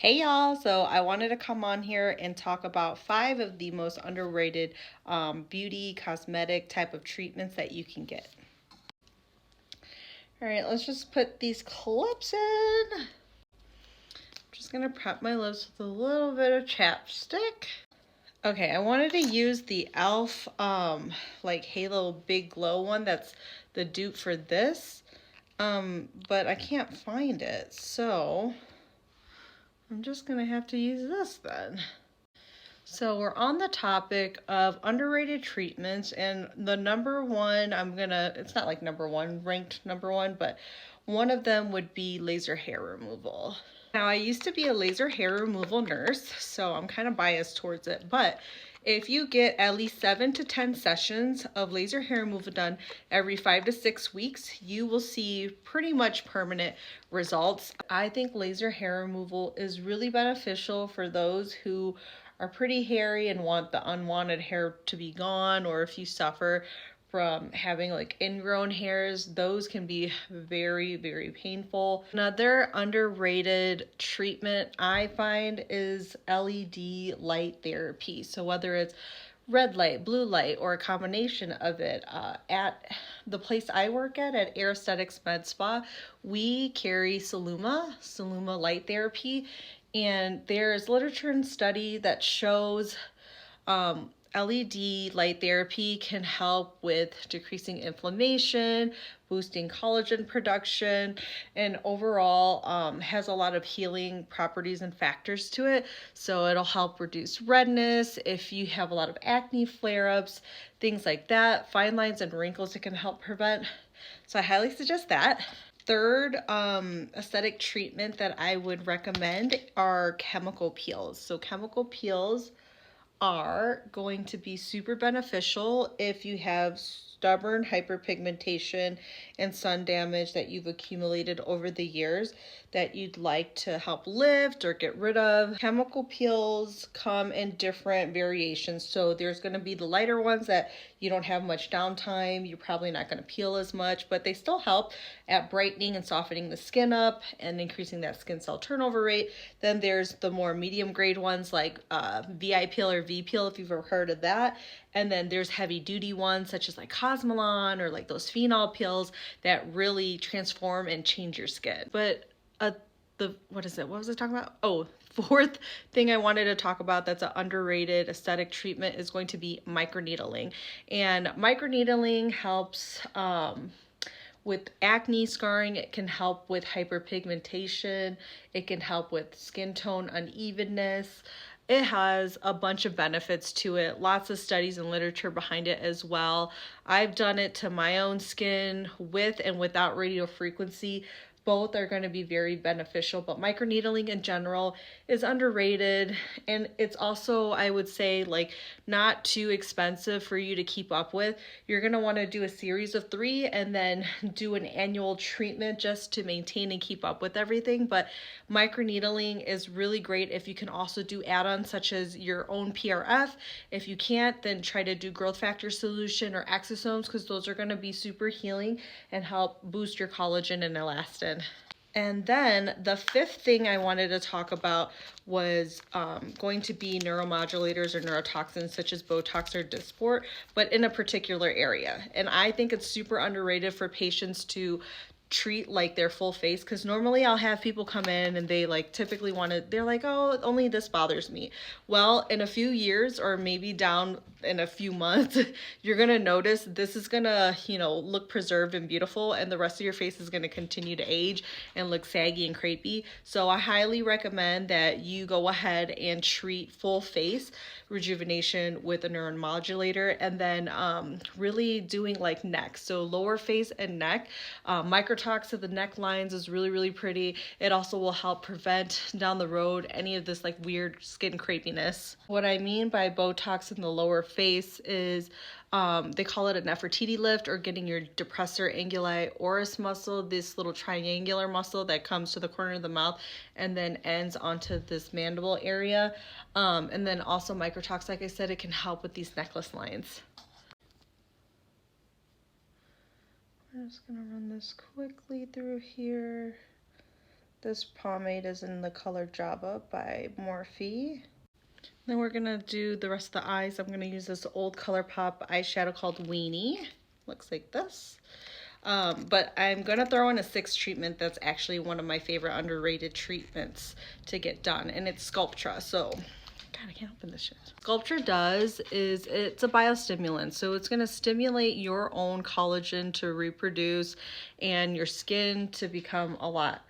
Hey y'all, so I wanted to come on here and talk about 5 of the most underrated beauty cosmetic type of treatments that you can get. All right, let's just put these clips in. I'm just gonna prep my lips with a little bit of chapstick. Okay, I wanted to use the e.l.f. Like Halo Big Glow one that's the dupe for this, but I can't find it, so I'm just gonna have to use this then. So we're on the topic of underrated treatments, and the number one, it's not like number one, ranked number one, but one of them would be laser hair removal. Now, I used to be a laser hair removal nurse, so I'm kind of biased towards it, but if you get at least 7 to 10 sessions of laser hair removal done every 5 to 6 weeks, you will see pretty much permanent results. I think laser hair removal is really beneficial for those who are pretty hairy and want the unwanted hair to be gone, or if you suffer from having like ingrown hairs, those can be very, very painful. Another underrated treatment I find is LED light therapy. So whether it's red light, blue light, or a combination of it. At the place I work at Aesthetics Med Spa, we carry Soluma light therapy, and there's literature and study that shows LED light therapy can help with decreasing inflammation, boosting collagen production, and overall has a lot of healing properties and factors to it. So it'll help reduce redness if you have a lot of acne flare-ups, things like that, fine lines and wrinkles it can help prevent. So I highly suggest that. Third aesthetic treatment that I would recommend are chemical peels. So chemical peels are going to be super beneficial if you have stubborn hyperpigmentation and sun damage that you've accumulated over the years that you'd like to help lift or get rid of. Chemical peels come in different variations. So there's going to be the lighter ones that you don't have much downtime. You're probably not going to peel as much, but they still help at brightening and softening the skin up and increasing that skin cell turnover rate. Then there's the more medium grade ones like VI peel or V peel, if you've ever heard of that. And then there's heavy duty ones such as like Cosmetic or like those phenol peels that really transform and change your skin. But what was I talking about? Oh, fourth thing I wanted to talk about that's an underrated aesthetic treatment is going to be microneedling. And microneedling helps with acne scarring. It can help with hyperpigmentation. It can help with skin tone unevenness. It has a bunch of benefits to it, lots of studies and literature behind it as well. I've done it to my own skin with and without radio frequency. Both are going to be very beneficial, but microneedling in general is underrated, and it's also, I would say, like not too expensive for you to keep up with. You're going to want to do a series of 3 and then do an annual treatment just to maintain and keep up with everything. But microneedling is really great if you can also do add-ons such as your own PRF. If you can't, then try to do growth factor solution or exosomes, because those are going to be super healing and help boost your collagen and elastin. And then the 5th thing I wanted to talk about was going to be neuromodulators or neurotoxins such as Botox or Dysport, but in a particular area. And I think it's super underrated for patients to treat like their full face, because normally I'll have people come in and they like typically they're like, oh, only this bothers me. Well, in a few years or maybe down in a few months, you're gonna notice this is gonna, look preserved and beautiful, and the rest of your face is gonna continue to age and look saggy and crepey. So I highly recommend that you go ahead and treat full face rejuvenation with a neuromodulator, and then really doing like neck, so lower face and neck. Microtox of the necklines is really, really pretty. It also will help prevent down the road any of this like weird skin crepiness. What I mean by Botox in the lower face is they call it a Nefertiti lift, or getting your depressor anguli oris muscle, this little triangular muscle that comes to the corner of the mouth and then ends onto this mandible area. And then also microtox, like I said, it can help with these necklace lines. I'm just gonna run this quickly through here. This pomade is in the color Java by Morphe. Then we're gonna do the rest of the eyes. I'm gonna use this old ColourPop eyeshadow called Weenie. Looks like this. But I'm gonna throw in a 6th treatment that's actually one of my favorite underrated treatments to get done, and it's Sculptra. So, God, I can't open this shit. Sculptra does is it's a biostimulant, so it's gonna stimulate your own collagen to reproduce and your skin to become a lot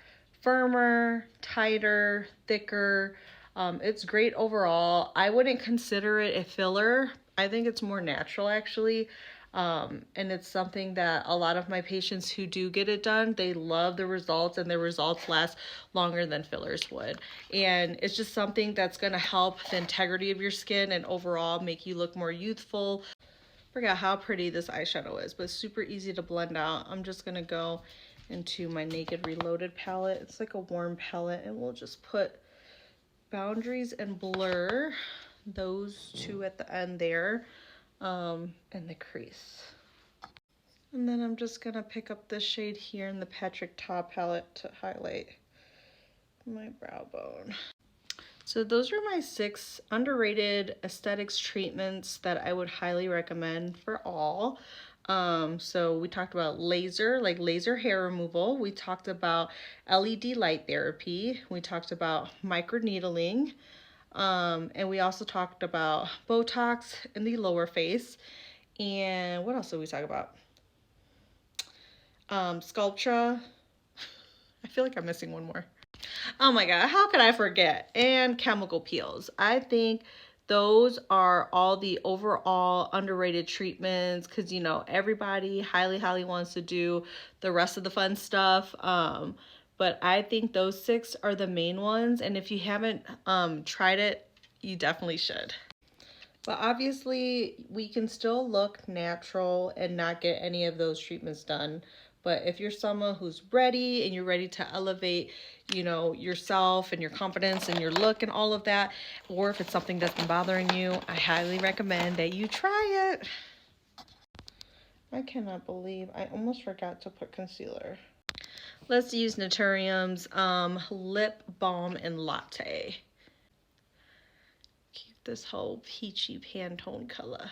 firmer, tighter, thicker. It's great overall. I wouldn't consider it a filler. I think it's more natural actually. And it's something that a lot of my patients who do get it done, they love the results, and the results last longer than fillers would. And it's just something that's going to help the integrity of your skin and overall make you look more youthful. Forgot how pretty this eyeshadow is, but it's super easy to blend out. I'm just going to go into my Naked Reloaded palette. It's like a warm palette, and we'll just put Boundaries and Blur, those two at the end there, and the crease. And then I'm just gonna pick up this shade here in the Patrick Ta palette to highlight my brow bone. So those are my 6 underrated aesthetics treatments that I would highly recommend for all. So we talked about laser hair removal. We talked about LED light therapy. We talked about microneedling. And we also talked about Botox in the lower face. And what else did we talk about? Sculptra. I feel like I'm missing one more. Oh my God, how could I forget? And chemical peels. I think those are all the overall underrated treatments because, you know, everybody highly wants to do the rest of the fun stuff. But I think those 6 are the main ones. And if you haven't tried it, you definitely should. But obviously, we can still look natural and not get any of those treatments done. But if you're someone who's ready and you're ready to elevate, you know, yourself and your confidence and your look and all of that, or if it's something that's been bothering you, I highly recommend that you try it. I cannot believe I almost forgot to put concealer. Let's use Naturium's Lip Balm and Latte. Keep this whole peachy Pantone color.